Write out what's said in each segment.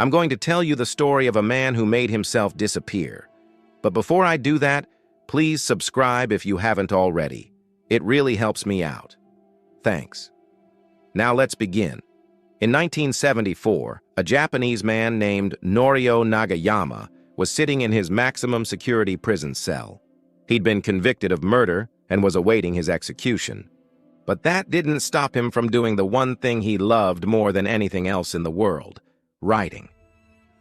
I'm going to tell you the story of a man who made himself disappear. But before I do that, please subscribe if you haven't already. It really helps me out. Thanks. Now let's begin. In 1974, a Japanese man named Norio Nagayama was sitting in his maximum security prison cell. He'd been convicted of murder and was awaiting his execution. But that didn't stop him from doing the one thing he loved more than anything else in the world: writing.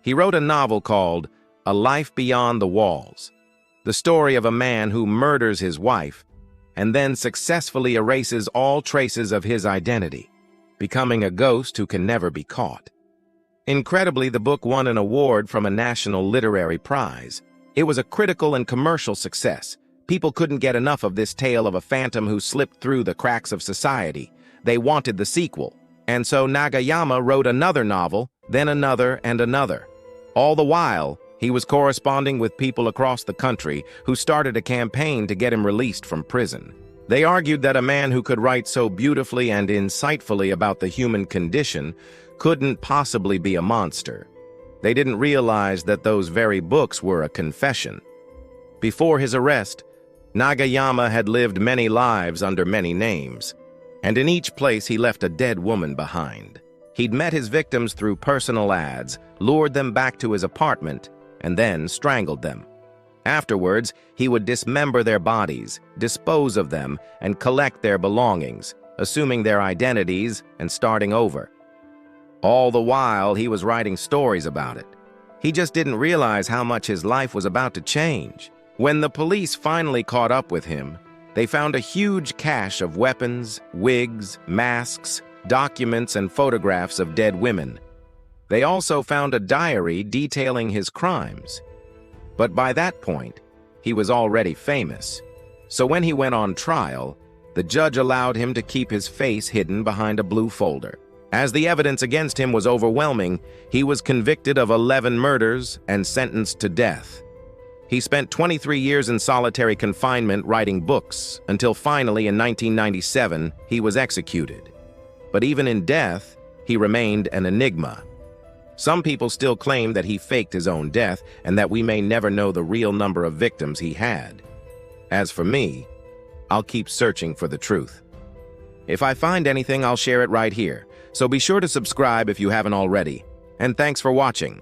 He wrote a novel called A Life Beyond the Walls, the story of a man who murders his wife and then successfully erases all traces of his identity, becoming a ghost who can never be caught. Incredibly, the book won an award from a national literary prize. It was a critical and commercial success. People couldn't get enough of this tale of a phantom who slipped through the cracks of society. They wanted the sequel, and so Nagayama wrote another novel, then another and another. All the while, he was corresponding with people across the country who started a campaign to get him released from prison. They argued that a man who could write so beautifully and insightfully about the human condition couldn't possibly be a monster. They didn't realize that those very books were a confession. Before his arrest, Nagayama had lived many lives under many names, and in each place he left a dead woman behind. He'd met his victims through personal ads, lured them back to his apartment, and then strangled them. Afterwards, he would dismember their bodies, dispose of them, and collect their belongings, assuming their identities and starting over. All the while, he was writing stories about it. He just didn't realize how much his life was about to change. When the police finally caught up with him, they found a huge cache of weapons, wigs, masks, documents, and photographs of dead women. They also found a diary detailing his crimes. But by that point, he was already famous. So when he went on trial, the judge allowed him to keep his face hidden behind a blue folder. As the evidence against him was overwhelming, he was convicted of 11 murders and sentenced to death. He spent 23 years in solitary confinement writing books, until finally in 1997 he was executed. But even in death, he remained an enigma. Some people still claim that he faked his own death and that we may never know the real number of victims he had. As for me, I'll keep searching for the truth. If I find anything, I'll share it right here. So be sure to subscribe if you haven't already. And thanks for watching.